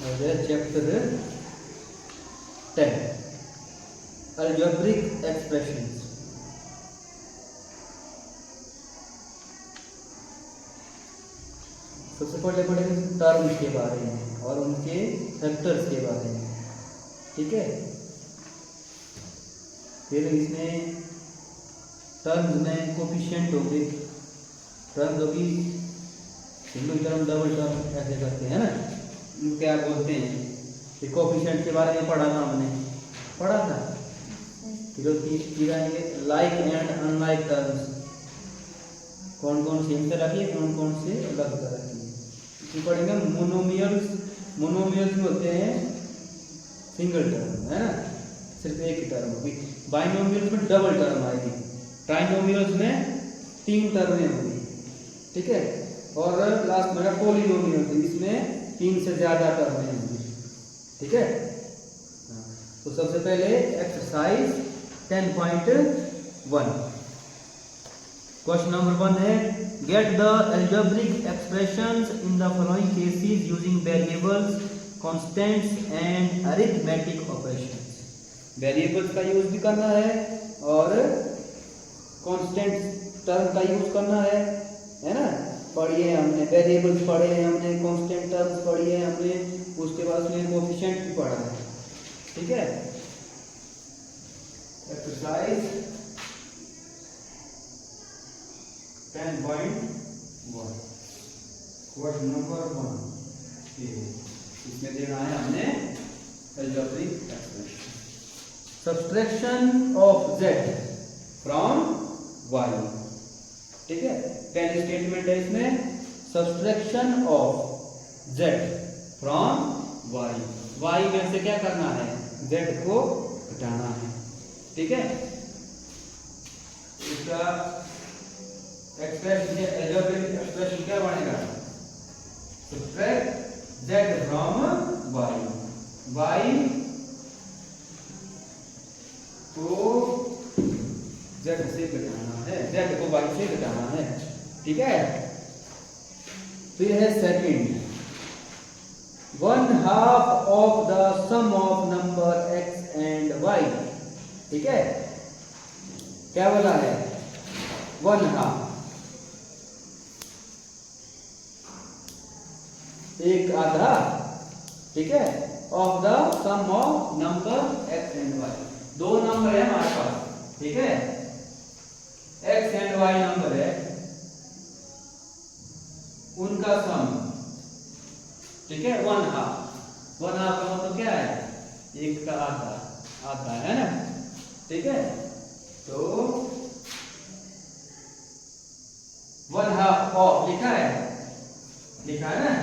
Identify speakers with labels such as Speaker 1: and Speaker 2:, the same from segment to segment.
Speaker 1: Chapter 10 algebraic expressions. सबसे पहले पढ़ेंगे टर्म्स के बारे में और उनके फैक्टर्स के बारे में, ठीक है। फिर इसमें टर्म्स में कोफिशिएंट होंगे, टर्म्स होगी सिंगल टर्म डबल टर्म ऐसे करते हैं ना, क्या बोलते हैं। फिर कोफिशिएंट के बारे में पढ़ा था हमने, पढ़ा था। फिर आएंगे लाइक एंड अनलाइक टर्म्स, कौन कौन से इनसे रखिए, कौन कौन से अलग कर रखिए। फिर पढ़ेंगे मोनोमियल्स, मोनोमियल्स में होते हैं सिंगल टर्म, है ना, सिर्फ एक ही टर्म होगी। बाइनोमियल्स में डबल टर्म आएगी, ट्राइनोमियल्स में 3 टर्में होंगी, ठीक है। और लास्ट में पॉलिनोमियल्स, इसमें 3 से ज्यादा टर्में होंगी, ठीक है। तो सबसे पहले एक्सरसाइज 10.1 क्वेश्चन नंबर 1 है get the algebraic expressions in the following cases using variables, constants and arithmetic operations. Variables का यूज भी करना है और कांस्टेंट टर्म का यूज करना है ना। पढ़िए हमने वेरिएबल्स पढ़े हैं, हमने कांस्टेंट टर्म्स पढ़ी है हमने, उसके बाद उसमें कोफिशिएंट भी पढ़ा है, ठीक है। एक्सरसाइज 10.1 क्वेश्चन नंबर 1 इसमें देना है हमने algebraic expression, subtraction of z from y, ठीक है। पहली स्टेटमेंट है इसमें subtraction of z from y में से क्या करना है, z को घटाना है, ठीक है। इसका एक्सप्रेशन अलजेब्रिक एक्सप्रेशन क्या बनेगा, सब्ट्रैक्ट z फ्रॉम y को z से घटाना है, z को y से घटाना है, ठीक है। फिर है second 1/2 of the sum of number x and y, ठीक है। क्या बोला है, 1/2 एक आधा, ठीक है, of the sum of number x and y। 2 number है हमारे पास, ठीक है, x एंड y नंबर है, उनका सम, ठीक है, 1/2 का मतलब क्या है, एक का आधा, आधा है ना, ठीक है। तो 1/2 ऑफ लिखा है ना,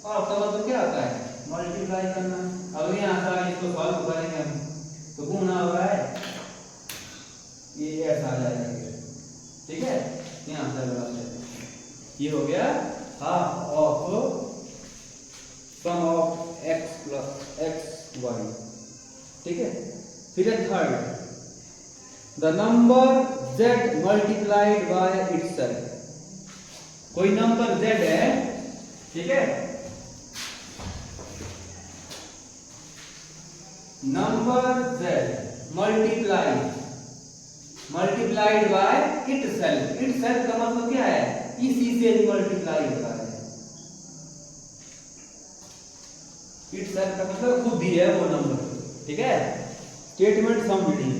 Speaker 1: और का मतलब क्या होता है, मल्टीप्लाई करना। अब यहाँ से आगे इसको सॉल्व करेंगे हम, तो गुणा हो रहा है, ये ऐसा आ जाएगा, ठीक है। यहाँ से ये हो गया half of sum of x plus x y, ठीक है। फिर third the number z multiplied by itself. कोई नंबर z है, ठीक है, number z multiplied by itself. Itself का मतलब क्या है, इसी से मल्टीप्लाई होता है। इटसेल्फ का मतलब खुद ही है वो नंबर, ठीक है। स्टेटमेंट सबमिटिंग,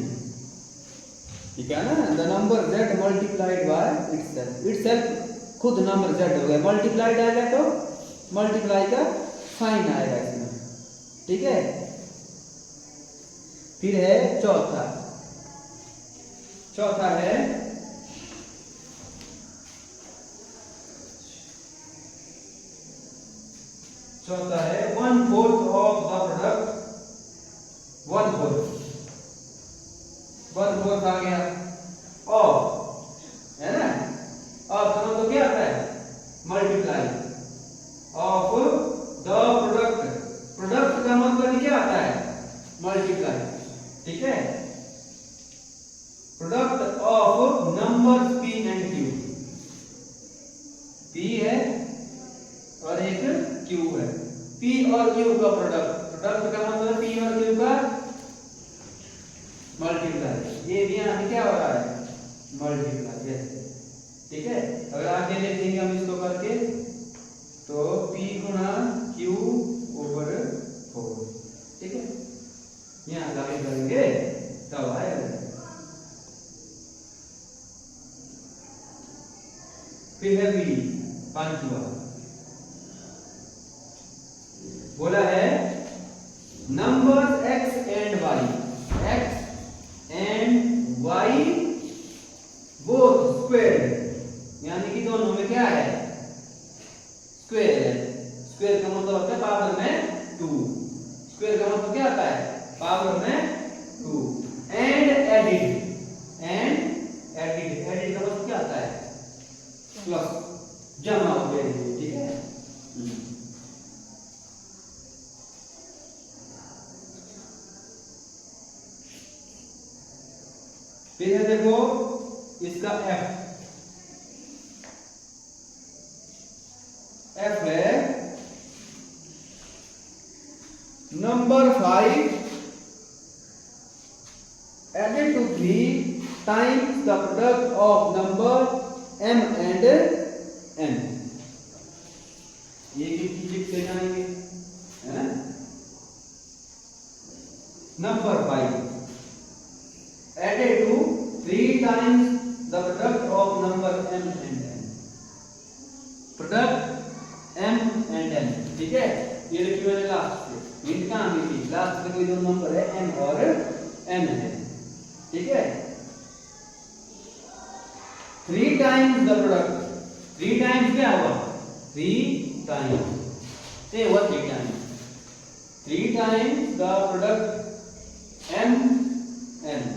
Speaker 1: ठीक है ना। The number z multiplied by itself, itself खुद नंबर z हो गया, मल्टीप्लाइड आएगा तो मल्टीप्लाई का साइन आएगा इसमें, ठीक है। फिर है चौथा है 1/4 ऑफ द प्रोडक्ट, 1/4 आ गया ऑफ, है ना। ऑफ का मतलब क्या आता है, multiply of the product, product का मतलब क्या आता है, मल्टीप्लाई, ठीक है। Product of numbers p and q, p है और एक q है, p P और Q का प्रोडक्ट, प्रोडक्ट का मतलब P और Q का मल्टीप्लाई, ये भी यहाँ क्या हो रहा है मल्टीप्लाई ऐसे, ठीक है। अगर आगे देखेंगे हम इसको करके तो P गुना Q ऊपर 4, ठीक है, यहाँ लागू करेंगे तब आएगा। फिर है B, पांचवा बोला है numbers x and y, x and y both square, यानी कि दोनों में क्या है स्क्वायर है। स्क्वायर का मतलब होता है पावर में 2, स्क्वायर का मतलब क्या होता है पावर में 2। And added, and added, added का मतलब क्या होता है प्लस, जमा हुए, ठीक है। फिर है देखो इसका f है number 5 added to 3 times the product of number m and n, ये डिजिट से जाएंगे है ना। Number 5 added to 3 times the product of number m and n, product m and n, ठीक है। ये लिखी मैंने लास्ट से, हिंट कहां गई थी, लास्ट में कोई दो नंबर है m और n है, ठीक है। 3 times the product, 3 times क्या हुआ 3 times, ये हुआ 3 times, 3 times the product m n,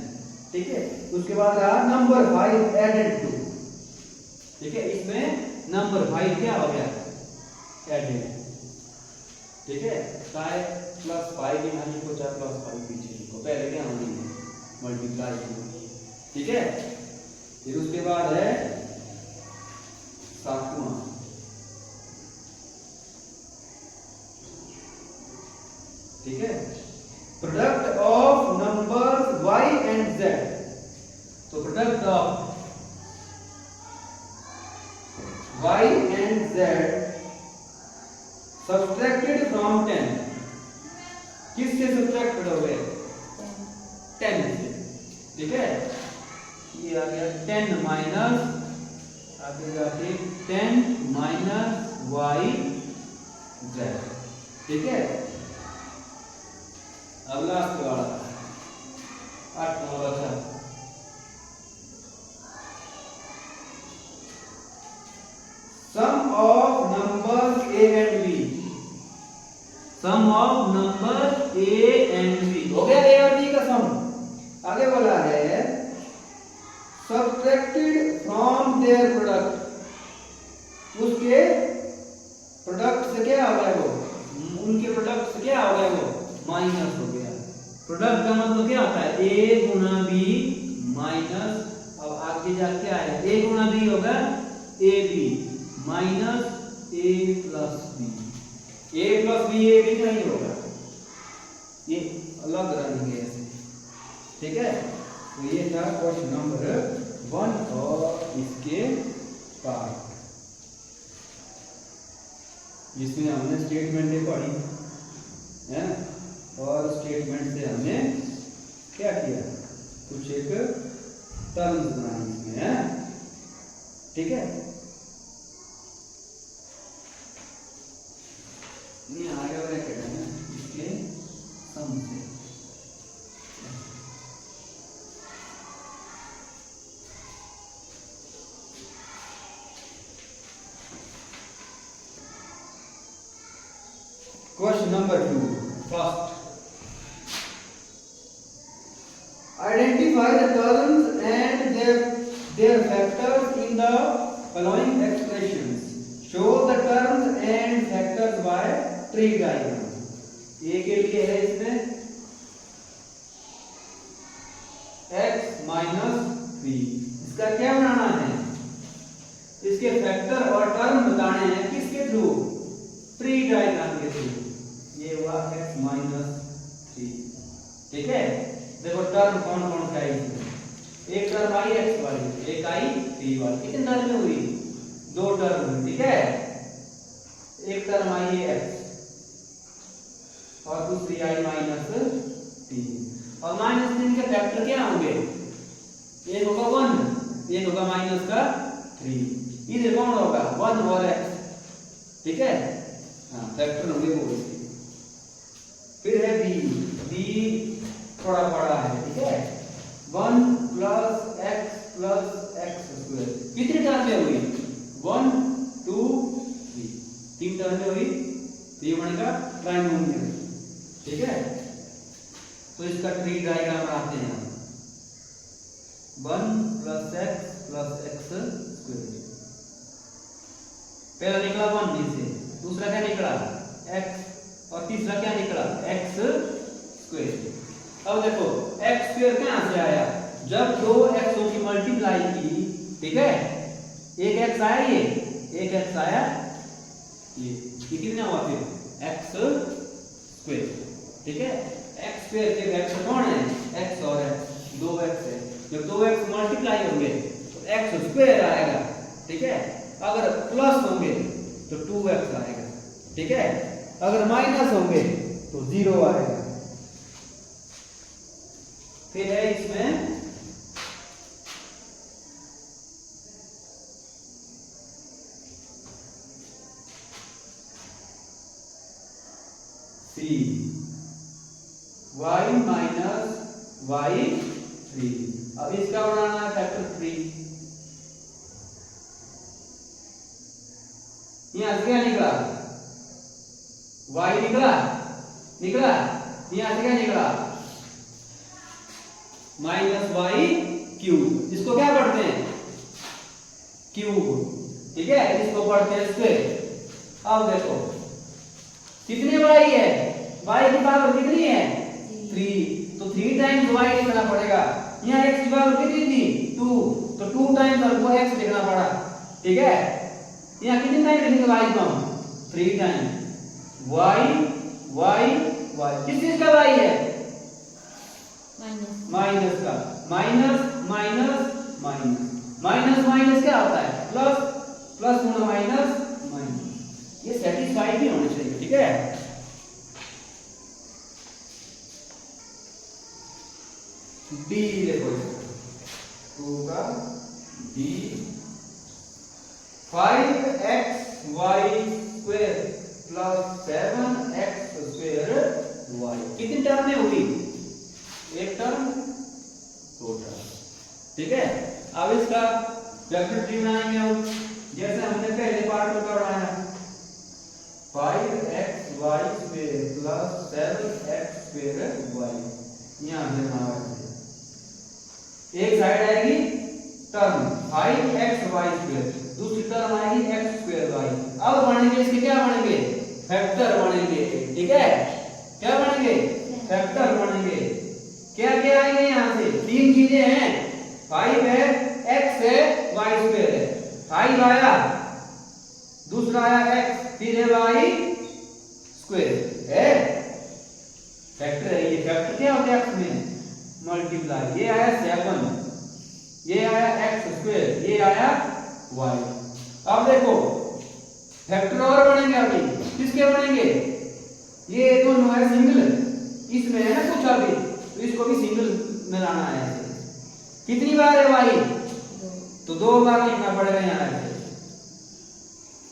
Speaker 1: ठीक है। उसके बाद रहा नंबर 5 एडेड टू, ठीक है, इसमें नंबर 5 क्या हो गया एडेड, ठीक है। काय प्लस 5 यहाँ लिखो चाहे प्लस 5 पीछे लिखो, पहले क्या होनी है मल्टीप्लाई होनी है, ठीक है। फिर उसके बाद है 7वां, ठीक है, product of numbers y and z, तो product of y and z subtracted from 10, किससे सब्ट्रैक्ट हो गए 10 से, ठीक है। ये आ गया 10 माइनस, आगे जाके 10 माइनस y z, ठीक है। अब लास्ट वाला 8वां बचा sum of numbers a and b, sum of numbers a and b, हो गया a और b का सम। आगे बोला है subtracted from their product, उसके प्रोडक्ट से क्या हो गया वो, उनके प्रोडक्ट से क्या हो गया वो माइनस हो गया। प्रोडक्ट का मतलब क्या होता है a गुना b माइनस, अब आगे जाके क्या है a गुना b होगा ab minus a plus b, a plus b a भी नहीं होगा, ये अलग रहेंगे ऐसे, ठीक है। तो ये था क्वेश्चन नंबर 1 और इसके पार्ट, जिसमें हमने स्टेटमेंटें पढ़ी है और स्टेटमेंट से हमने क्या किया कुछ एक टर्म्स बनाई इसमें है, ठीक है। ये आगे ब्रैकेट है ना इसके सम से, question number 2 first, identify the terms and their factors in the following expressions, show the terms and factors by tree diagram। ए के लिए है इसमें x माइनस 3, इसका क्या बनाना है, इसके फैक्टर और टर्म बताने हैं किसके थ्रू ट्री डायग्राम के थ्रू, -3। ठीक है, देखो टर्म कौन कौन सा है इसमें, एक टर्म आई x वाली, एक आई 3 वाली, कितनी टर्म में हुई, 2 टर्म हुई। ठीक है, एक टर्म आई है x और दूसरी आई -3, और -3 के फैक्टर क्या होंगे, एक होगा 1, एक होगा -3, इधर कौन होगा 1 और x। ठीक है, हाँ फैक्टर होंगे वो। फिर है b थोड़ा बड़ा है। ठीक है, 1 + x + x², कितनी टर्म में हुई, 1 2 3, 3 टर्म में हुई, तो ये बनेगा ट्राइनोमियल। ठीक है, तो इसका ट्री डायग्राम बनाते हैं हम, 1 + x + x², पहला निकला 1 b से, दूसरा क्या निकला x, और तीसरा क्या निकला x²। अब देखो x² कहां से आया, जब दो x'ों की मल्टीप्लाई की। ठीक है, एक x आया, ये एक x आया, ये कितना हुआ फिर x²। ठीक है, x² के वेक्टर कौन है, x और x, 2x है, जब 2x मल्टीप्लाई होंगे तो x² आएगा। ठीक है, अगर प्लस होंगे तो 2x आएगा। ठीक है, अगर माइनस होंगे तो 0 आएगा। फिर है इसमें C, y - y3। अब इसका बनाना है फैक्टर 3। यहां से क्या निकला, y निकला, यहां से क्या निकला -y³। इसको क्या पढ़ते हैं, क्यूब। ठीक है, इसको पढ़ते हैं स्क्वायर। अब देखो कितने y है, y की पावर कितनी है 3, तो 3 टाइम्स y लिखना पड़ेगा। यहाँ x की पावर कितनी थी 2, तो 2 टाइम्स हमको x लिखना पड़ा। ठीक है, यहाँ कितने टाइम लिखेंगे y को हम 3 टाइम, y किस चीज का y है, माइनस का, माइनस क्या होता है, प्लस गुना माइनस, ये सेटिस्फाई भी होना चाहिए। ठीक है, d देखो 2 का d, 5xy² + 7x² y, कितनी टर्म में हुई, एक टर्म, 2 टर्म। ठीक है, अब इसका वेक्टर ट्री बनाएंगे हम, जैसे हमने पहले पार्ट में बनाया, 5xy² + 7x² y, यहां से बनाओ। एक साइड आएगी टर्म 5xy², दूसरी टर्म आएगी x²y। अब बनेंगे इसके क्या बनेंगे, फैक्टर बनेंगे। ठीक है, क्या बनेंगे, फैक्टर बनेंगे। क्या क्या आएंगे यहाँ से, 3 चीजें हैं, 5 है, x है, y² है। 5 आया, दूसरा आया x, फिर है y² है, फैक्टर है। ये फैक्टर क्या होता है, x में मल्टीप्लाई, ये आया 7, ये आया x², ये आया y। अब देखो फैक्टर और बनेंगे, अभी किसके बनेंगे, ये दोनों है सिंगल, इसमें है ना कुछ अभी, तो इसको भी सिंगल में लाना है। कितनी बार है y, तो 2 बार लिखना पड़ेगा यहाँ से।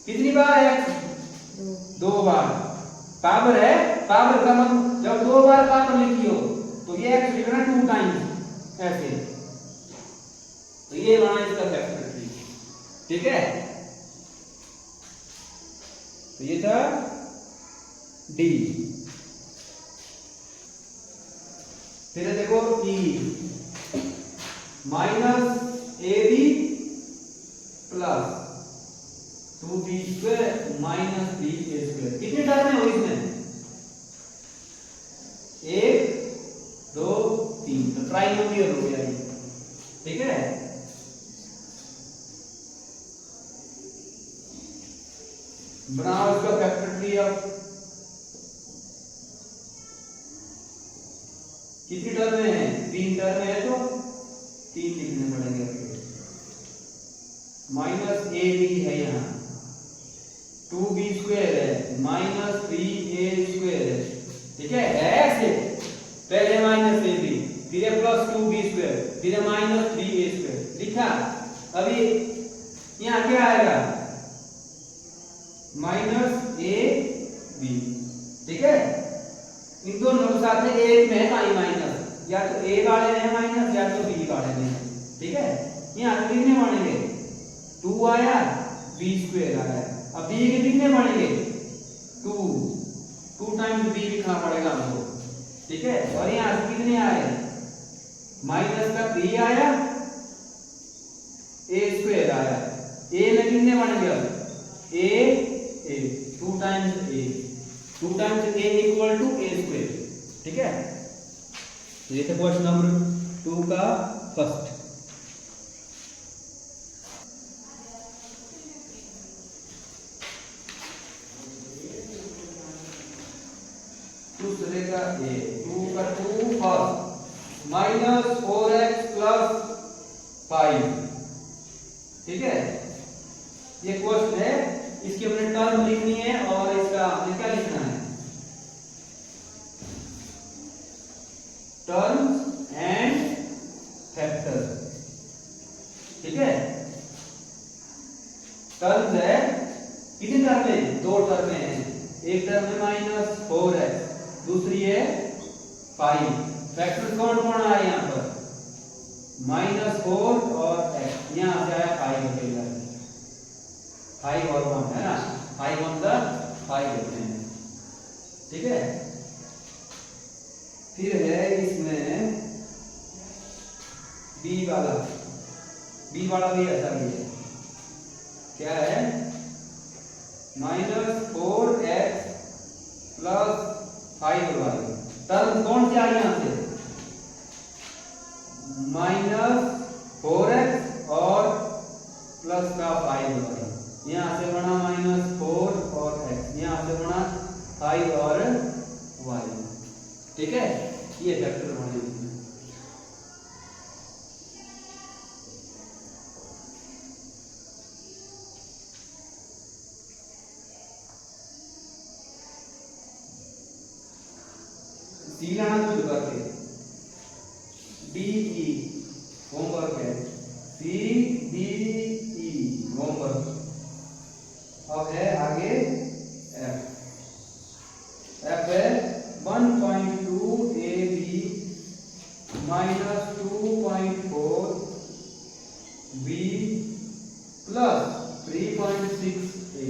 Speaker 1: कितनी बार है x, 2 बार। पावर है, पावर का मतलब जब 2 बार पावर लिखी हो तो ये x लिखना 2 टाइम्स ऐसे, तो ये बना इसका फैक्टर ट्री। ठीक है, तो ये था d। फिर देखो e, -ab + 2b² - 3a², कितने टर्म है इसमें, 1 2 3, तो ट्राइनोमियल हो गया ये। ठीक है, बनाओ इसका फैक्टर ट्री। अब कितनी टर्म में है? 3 टर्म में है तो 3 लिखने पड़ेंगे। माइनस ए बी है यहाँ, 2b स्क्वायर है माइनस 3a स्क्वायर है, ठीक है ऐसे। पहले माइनस ए बी, फिर प्लस 2b स्क्वायर, फिर माइनस 3a स्क्वायर लिखा। अभी यहाँ क्या आएगा? माइनस ए बी, ठीक है। इन दोनों के साथ में एक में है काई माइनस, या तो ए वाले में है माइनस या तो बी वाले में है, ठीक है। यहाँ तो कितने बनेंगे? 2 आया, b स्क्वायर आया। अब b के कितने बनेंगे? 2 टाइम्स b लिखना पड़ेगा हमको, ठीक है। और यहाँ से कितने आए? माइनस का 3 आया, a स्क्वायर आया। a में कितने बनेंगे? अब a 2 times a equal to a square, ठीक है। ये था क्वेश्चन नंबर 2 का फर्स्ट। दूसरे का a 2 का 2 फर्स्ट माइनस 4x प्लस 5, ठीक है। ये क्वेश्चन है, इसकी हमने टर्म लिखनी है और इसका हमें क्या लिखना है? टर्म्स एंड फैक्टर्स, ठीक है। टर्म्स है, कितनी टर्म है? 2 टर्म है। एक टर्म है माइनस 4x, दूसरी है 5। फैक्टर्स कौन कौन आया यहाँ पर? माइनस 4 और x, यहाँ से आया 5 बचेगा, 5 और 1 है ना, 5 1 5 होते हैं, ठीक है। फिर है इसमें b वाला भी ऐसा ही है। क्या है? Minus 4x plus 5y। Term कौन से आ गया यहाँ से? माइनस 4x और प्लस का 5y। यहाँ से बना माइनस 4 और x, यहाँ से बना 5 और y, ठीक है। ये फैक्टर बने। सी लाना खुद करके, डी ई होमवर्क है, सी डी ई होमवर्क। अब है आगे f है 1.2 ab minus 2.4 b plus 3.6a,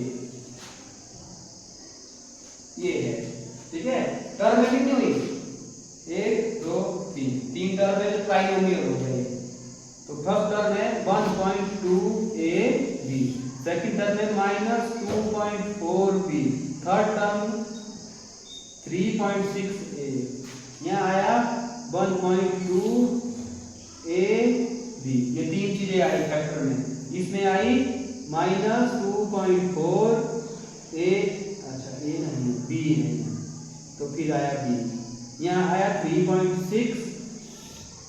Speaker 1: ये है, ठीक है। टर्म में कितनी हुई? 1 2 3 टर्म में ट्राइनोमियल हो गई। तो फर्स्ट टर्म है 1.2ab, सेकंड टर्म है minus 2.4b, third term 3.6a, यहाँ आया 1.2ab। ये 3 चीजें आई फैक्टर में। इसमें आई माइनस 2.4a, अच्छा a नहीं b है, तो फिर आया b, यहाँ आया 3.6,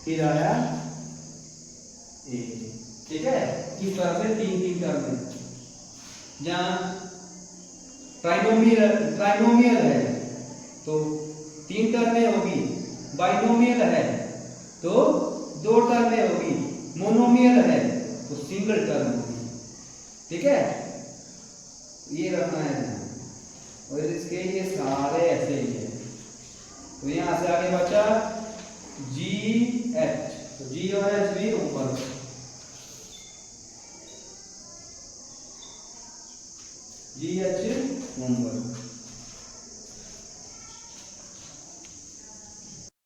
Speaker 1: फिर आया a, ठीक है। इस तरह से 3 टर्म में, जहाँ ट्राइनोमियल है तो 3 टर्म में होगी, बाइनोमियल है तो 2 टर्म में होगी, मोनोमियल है तो सिंगल टर्म होगी, ठीक है। ये रखना है और इसके ये सारे ऐसे ही है। तो यहाँ से आगे बचा GH, तो G और H भी ऊपर, GH होमवर्क।